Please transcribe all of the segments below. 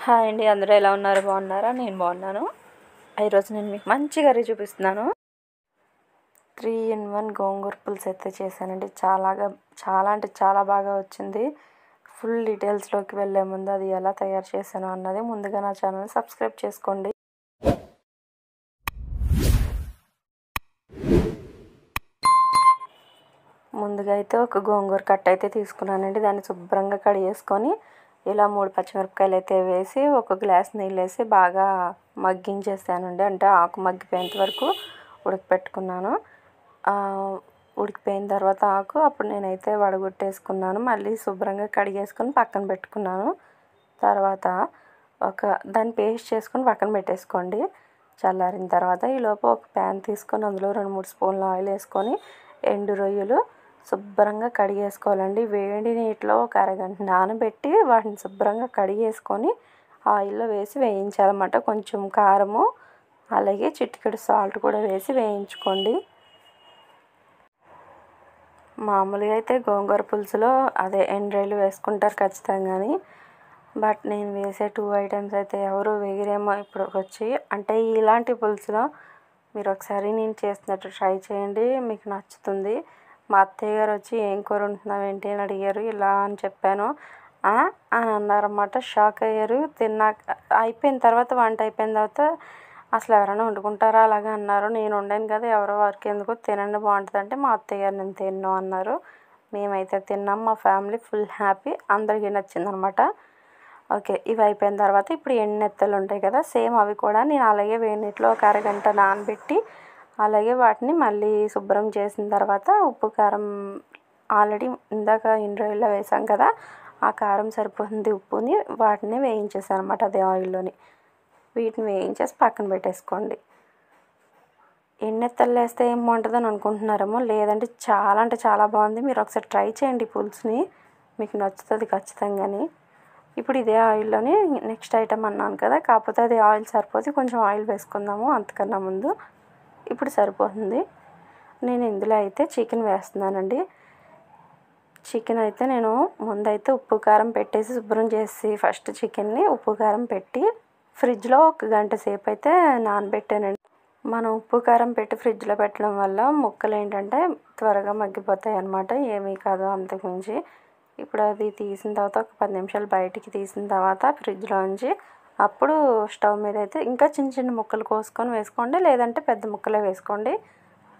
Hi అండి, అందరూ ఎలా ఉన్నారు? బాగున్నారా? నేను బాగున్నాను. ఈరోజు నేను మీకు మంచి కర్రీ చూపిస్తున్నాను. 3-in-1 గోంగూర పులుసు అయితే చేశానండి. చాలా అంటే చాలా బాగా వచ్చింది. ఫుల్ డీటెయిల్స్లోకి వెళ్ళే ముందు అది ఎలా తయారు చేశాను అన్నది ముందుగా నా ఛానల్ సబ్స్క్రైబ్ చేసుకోండి. ముందుగా అయితే ఒక గోంగూర కట్ట అయితే తీసుకున్నానండి. దాన్ని శుభ్రంగా కడిగేసుకొని ఇలా 3 పచ్చిమిరపకాయలు అయితే వేసి ఒక గ్లాస్ నీళ్ళు వేసి బాగా మగ్గించేసానండి. అంటే ఆకు మగ్గిపోయేంత వరకు ఉడకపెట్టుకున్నాను. ఉడికిపోయిన తర్వాత ఆకు అప్పుడు నేనైతే వడగొట్టేసుకున్నాను. మళ్ళీ శుభ్రంగా కడిగేసుకొని పక్కన పెట్టుకున్నాను. తర్వాత దాన్ని పేస్ట్ చేసుకొని పక్కన పెట్టేసుకోండి. చల్లారిన తర్వాత ఈలోపు ఒక ప్యాన్ తీసుకొని అందులో 2-3 స్పూన్ల ఆయిల్ వేసుకొని ఎండు రొయ్యలు శుభ్రంగా కడిగేసుకోవాలండి. వేడి నీటిలో ఒక అరగంట నానబెట్టి వాటిని శుభ్రంగా కడిగేసుకొని ఆయిల్లో వేసి వేయించాలన్నమాట. కొంచెం కారము అలాగే చిటికెడు సాల్ట్ కూడా వేసి వేయించుకోండి. మామూలుగా అయితే గోంగూర పులుసులో ఎండు రొయ్యలు వేసుకుంటారు ఖచ్చితంగాని. బట్ నేను వేసే 2 ఐటమ్స్ అయితే ఎవరు వేయరేమో ఇప్పుడు వచ్చి. అంటే ఇలాంటి పులుసులో మీరు ఒకసారి నేను చేసినట్టు ట్రై చేయండి, మీకు నచ్చుతుంది. మా అత్తయ్య గారు వచ్చి ఏం కూర వండుతున్నావు ఏంటి అని అడిగారు. ఇలా అని చెప్పాను అని అన్నారన్నమాట. షాక్ అయ్యారు. అయిపోయిన తర్వాత వంట అయిపోయిన తర్వాత అసలు ఎవరైనా వండుకుంటారా అలాగే అన్నారు. నేను వండాను కదా, ఎవరో వారికి ఎందుకు తినండి బాగుంటుంది అంటే మా అత్తయ్య గారు నేను తిన్ను అన్నారు. మేమైతే తిన్నాం. మా ఫ్యామిలీ ఫుల్ హ్యాపీ, అందరికీ నచ్చిందనమాట. ఓకే, ఇవి అయిపోయిన తర్వాత ఇప్పుడు ఎండునెత్తలు ఉంటాయి కదా, సేమ్ అవి కూడా నేను అలాగే వేడి నీటిలో ఒక అరగంట నానబెట్టి అలాగే వాటిని మళ్ళీ శుభ్రం చేసిన తర్వాత ఉప్పు కారం ఆల్రెడీ ఇందాక ఎండు వేసాం కదా, ఆ కారం సరిపోతుంది ఉప్పుని వాటిని వేయించేసాను అనమాట అదే ఆయిల్లోని. వీటిని వేయించేసి పక్కన పెట్టేసుకోండి. ఎండునెత్తలు వేస్తే ఏం బాగుంటుందని అనుకుంటున్నారేమో, లేదంటే చాలా అంటే చాలా బాగుంది. మీరు ఒకసారి ట్రై చేయండి పులుసుని, మీకు నచ్చుతుంది ఖచ్చితంగాని. ఇప్పుడు ఇదే ఆయిల్లోనే నెక్స్ట్ ఐటమ్ అన్నాను కదా, కాకపోతే అది ఆయిల్ సరిపోతే కొంచెం ఆయిల్ వేసుకుందాము అంతకన్నా ముందు. ఇప్పుడు సరిపోతుంది. నేను ఇందులో అయితే చికెన్ వేస్తున్నానండి. చికెన్ అయితే నేను ముందైతే ఉప్పు కారం పెట్టేసి శుభ్రం చేసి ఫస్ట్ చికెన్ని ఉప్పు కారం పెట్టి ఫ్రిడ్జ్లో 1 గంట సేపు అయితే నానబెట్టానండి. మనం ఉప్పు కారం పెట్టి ఫ్రిడ్జ్లో పెట్టడం వల్ల ముక్కలు ఏంటంటే త్వరగా మగ్గిపోతాయి అన్నమాట. ఏమీ కాదు అంతకుమించి. ఇప్పుడు అది తీసిన తర్వాత ఒక 10 నిమిషాలు బయటికి తీసిన తర్వాత ఫ్రిడ్జ్లోంచి అప్పుడు స్టవ్ మీద అయితే ఇంకా చిన్న చిన్న ముక్కలు కోసుకొని వేసుకోండి, లేదంటే పెద్ద ముక్కలే వేసుకోండి.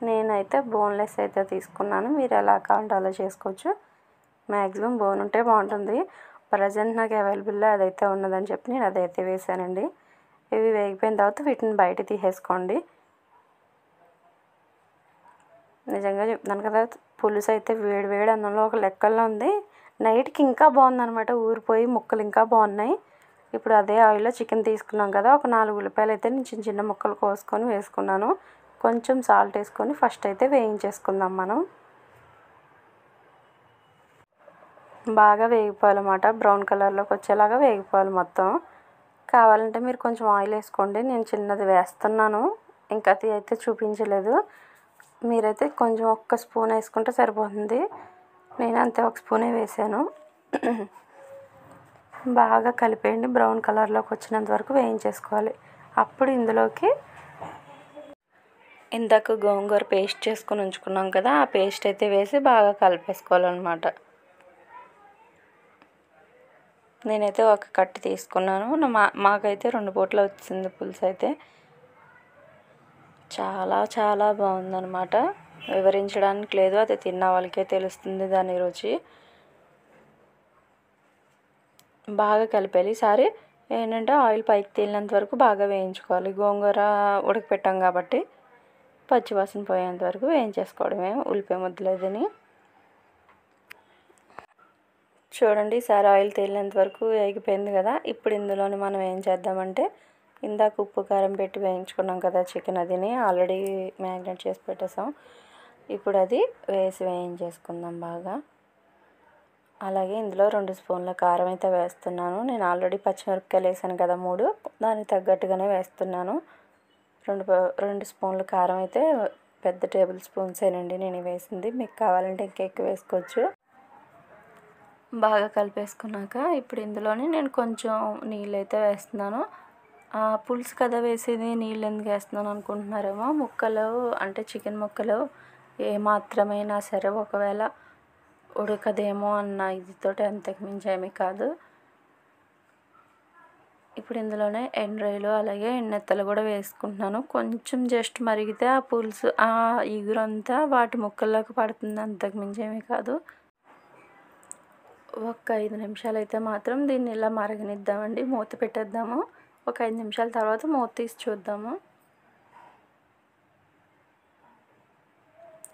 నేనైతే బోన్లెస్ అయితే తీసుకున్నాను. మీరు ఎలా కావాలంటే అలా చేసుకోవచ్చు. మ్యాక్సిమం బోన్ ఉంటే బాగుంటుంది. ప్రజెంట్ నాకు అవైలబుల్లో అదైతే ఉన్నదని చెప్పి నేను అదైతే వేసానండి. ఇవి వేగిపోయిన తర్వాత వీటిని బయట తీసేసుకోండి. నిజంగా చెప్తున్నాను కదా, పులుసు అయితే వేడి వేడి అన్నంలో ఒక లెక్కల్లో ఉంది. నైట్కి ఇంకా బాగుందన్నమాట, ఊరిపోయి ముక్కలు ఇంకా బాగున్నాయి. ఇప్పుడు అదే ఆయిల్లో చికెన్ తీసుకున్నాం కదా, ఒక 4 ఉల్లిపాయలు అయితే నేను చిన్న చిన్న ముక్కలు కోసుకొని వేసుకున్నాను. కొంచెం సాల్ట్ వేసుకొని ఫస్ట్ అయితే వేయించేసుకుందాం మనం. బాగా వేగిపోవాలన్నమాట, బ్రౌన్ కలర్లోకి వచ్చేలాగా వేగిపోవాలి మొత్తం. కావాలంటే మీరు కొంచెం ఆయిల్ వేసుకోండి. నేను చిన్నది వేస్తున్నాను, ఇంకా అది అయితే చూపించలేదు. మీరైతే కొంచెం 1 స్పూన్ వేసుకుంటే సరిపోతుంది. నేను అంతే 1 స్పూనే వేసాను. బాగా కలిపేయండి, బ్రౌన్ కలర్లోకి వచ్చినంత వరకు వేయించేసుకోవాలి. అప్పుడు ఇందులోకి ఇందాక గోంగూర పేస్ట్ చేసుకొని ఉంచుకున్నాం కదా, ఆ పేస్ట్ అయితే వేసి బాగా కలిపేసుకోవాలన్నమాట. నేనైతే ఒక కట్టు తీసుకున్నాను. మాకైతే 2 పూటలు వచ్చింది పులుసు అయితే. చాలా చాలా బాగుందన్నమాట. వివరించడానికి లేదు, అది తిన్న వాళ్ళకే తెలుస్తుంది దాని రుచి. బాగా కలిపేయాలి. ఈసారి ఏంటంటే ఆయిల్ పైకి తేలినంత వరకు బాగా వేయించుకోవాలి. గోంగూర ఉడకపెట్టాం కాబట్టి పచ్చివాసన పోయేంత వరకు వేయించేసుకోవడమే ఉల్లిపాయ ముద్దలేదని. చూడండి, ఈసారి ఆయిల్ తేలినంత వరకు వేగిపోయింది కదా. ఇప్పుడు ఇందులోని మనం ఏం చేద్దామంటే ఇందాక ఉప్పు కారం పెట్టి వేయించుకున్నాం కదా చికెన్, అదిని ఆల్రెడీ మ్యారినేట్ చేసి పెట్టేసాం. ఇప్పుడు అది వేసి వేయించేసుకుందాం బాగా. అలాగే ఇందులో 2 స్పూన్ల కారం అయితే వేస్తున్నాను. నేను ఆల్రెడీ పచ్చిమిరపకాయలు వేసాను కదా 3, దానికి తగ్గట్టుగానే వేస్తున్నాను. 2 స్పూన్ల కారం అయితే పెద్ద టేబుల్ స్పూన్సేనండి నేను వేసింది. మీకు కావాలంటే ఇంకా ఎక్కువ వేసుకోవచ్చు. బాగా కలిపేసుకున్నాక ఇప్పుడు ఇందులోని నేను కొంచెం నీళ్ళైతే వేస్తున్నాను. పులుసు కదా వేసేది, నీళ్ళు ఎందుకు వేస్తున్నాను అనుకుంటున్నారేమో. ముక్కలు అంటే చికెన్ ముక్కలు ఏమాత్రమైనా సరే ఒకవేళ ఉడకదేమో అన్న ఇదితోటి అంతకు మించి ఏమీ కాదు. ఇప్పుడు ఇందులోనే ఎండ్రాయిలు అలాగే ఎన్నెత్తలు కూడా వేసుకుంటున్నాను. కొంచెం జస్ట్ మరిగితే ఆ పులుసు ఆ ఇగురంతా వాటి ముక్కల్లోకి పడుతుంది, అంతకు మించి ఏమీ కాదు. ఒక 5 నిమిషాలు అయితే మాత్రం దీన్ని ఇలా మరగనిద్దామండి. మూత పెట్టేద్దాము. ఒక 5 నిమిషాల తర్వాత మూత తీసి చూద్దాము.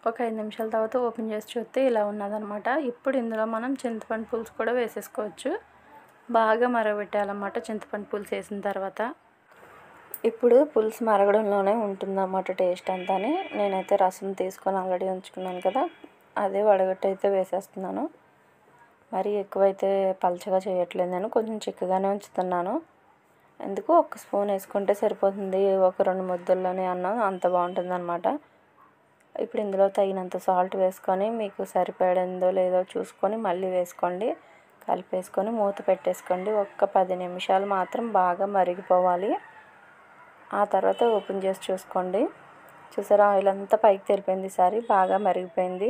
ఒక 5 నిమిషాల తర్వాత ఓపెన్ చేసి చూస్తే ఇలా ఉన్నదనమాట. ఇప్పుడు ఇందులో మనం చింతపండు పులుసు కూడా వేసేసుకోవచ్చు. బాగా మరగబెట్టాలన్నమాట చింతపండు పులుసు వేసిన తర్వాత. ఇప్పుడు పులుసు మరగడంలోనే ఉంటుందన్నమాట టేస్ట్ అంతాని. నేనైతే రసం తీసుకొని ఆల్రెడీ ఉంచుకున్నాను కదా, అదే వడగట్టి అయితే వేసేస్తున్నాను. మరీ ఎక్కువైతే పలచగా చేయట్లేదు, నేను కొంచెం చిక్కగానే ఉంచుతున్నాను. ఎందుకు ఒక స్పూన్ వేసుకుంటే సరిపోతుంది, ఒక 2 ముద్దల్లోనే అన్నం అంత బాగుంటుంది అనమాట. ఇప్పుడు ఇందులో తగినంత సాల్ట్ వేసుకొని మీకు సరిపడిందో లేదో చూసుకొని మళ్ళీ వేసుకోండి. కలిపేసుకొని మూత పెట్టేసుకోండి. ఒక్క 10 నిమిషాలు మాత్రం బాగా మరిగిపోవాలి. ఆ తర్వాత ఓపెన్ చేసి చూసుకోండి. చూసారా, ఆయిల్ అంతా పైకి తెరిపోయింది. ఈసారి బాగా మరిగిపోయింది.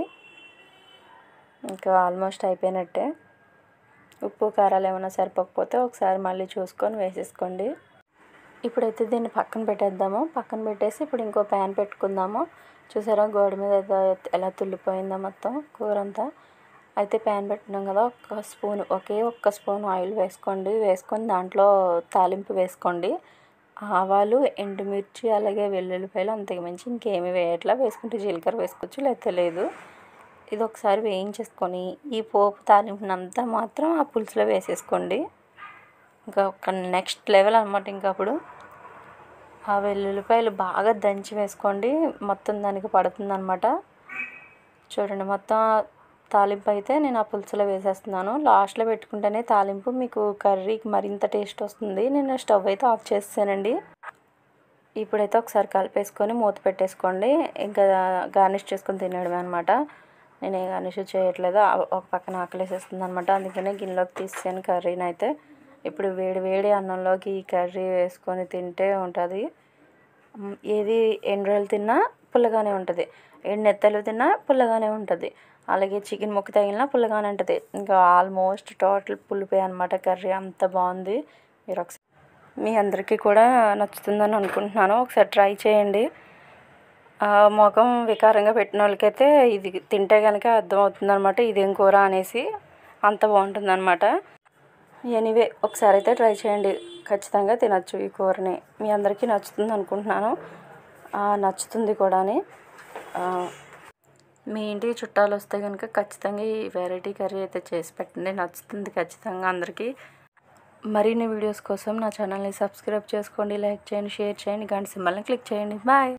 ఇంకా ఆల్మోస్ట్ అయిపోయినట్టే. ఉప్పు కారాలు ఏమైనా సరిపోకపోతే ఒకసారి మళ్ళీ చూసుకొని వేసేసుకోండి. ఇప్పుడైతే దీన్ని పక్కన పెట్టేద్దాము. పక్కన పెట్టేసి ఇప్పుడు ఇంకో ప్యాన్ పెట్టుకుందాము. చూసారా గోడ మీద ఎలా తుల్లిపోయిందో మొత్తం కూర అంతా. అయితే ప్యాన్ పెట్టినాం కదా, ఒక్క స్పూన్ ఆయిల్ వేసుకోండి. వేసుకొని దాంట్లో తాలింపు వేసుకోండి. ఆవాలు, ఎండుమిర్చి అలాగే వెల్లుల్లిపాయలు, అంతకు మించి ఇంకేమీ వేయట్లా. వేసుకుంటే జీలకర్ర వేసుకోవచ్చు, లేకపోతే లేదు. ఇది ఒకసారి వేయించేసుకొని ఈ పోపు తాలింపునంతా మాత్రం ఆ పులుసులో వేసేసుకోండి. ఇంకా ఒక నెక్స్ట్ లెవెల్ అనమాట. ఇంకా అప్పుడు ఆ వెల్లుల్లిపాయలు బాగా దంచి వేసుకోండి, మొత్తం దానికి పడుతుంది అనమాట. చూడండి, మొత్తం తాలింపు అయితే నేను ఆ పులుసులో వేసేస్తున్నాను. లాస్ట్లో పెట్టుకుంటేనే తాలింపు మీకు కర్రీకి మరింత టేస్ట్ వస్తుంది. నేను స్టవ్ అయితే ఆఫ్ చేస్తానండి. ఇప్పుడైతే ఒకసారి కలిపేసుకొని మూత పెట్టేసుకోండి. ఇంకా గార్నిష్ చేసుకొని తినడమే అనమాట. నేను ఏ గార్నిష్ చేయట్లేదు, ఒక పక్కన ఆకలేసేస్తుంది అనమాట. అందుకనే గిన్నెలోకి తీసాను కర్రీని అయితే. ఇప్పుడు వేడి వేడి అన్నంలోకి ఈ కర్రీ వేసుకొని తింటే ఉంటుంది. ఏది ఎండ్రాయిలు తిన్నా పుల్లగానే ఉంటుంది, ఎండెత్తలు తిన్నా పుల్లగానే ఉంటుంది, అలాగే చికెన్ ముక్క తగిలినా పుల్లగానే ఉంటుంది. ఇంకా ఆల్మోస్ట్ టోటల్ పులిపోయి అనమాట కర్రీ. అంత బాగుంది. మీరు ఒకసారి మీ అందరికీ కూడా నచ్చుతుందని అనుకుంటున్నాను. ఒకసారి ట్రై చేయండి. ముఖం వికారంగా పెట్టిన వాళ్ళకైతే ఇది తింటే కనుక అర్థమవుతుంది అనమాట ఇదేం కూర అనేసి. అంత బాగుంటుంది అనమాట. ఎనీవే ఒకసారి అయితే ట్రై చేయండి, ఖచ్చితంగా తినచ్చు ఈ కూరని. మీ అందరికీ నచ్చుతుంది అనుకుంటున్నాను. నచ్చుతుంది కూడా. మీ ఇంటికి చుట్టాలు వస్తే కనుక ఖచ్చితంగా ఈ వెరైటీ కర్రీ అయితే చేసి పెట్టండి, నచ్చుతుంది ఖచ్చితంగా అందరికీ. మరిన్ని వీడియోస్ కోసం నా ఛానల్ని సబ్స్క్రైబ్ చేసుకోండి, లైక్ చేయండి, షేర్ చేయండి, గంట సింబల్ని క్లిక్ చేయండి. బాయ్.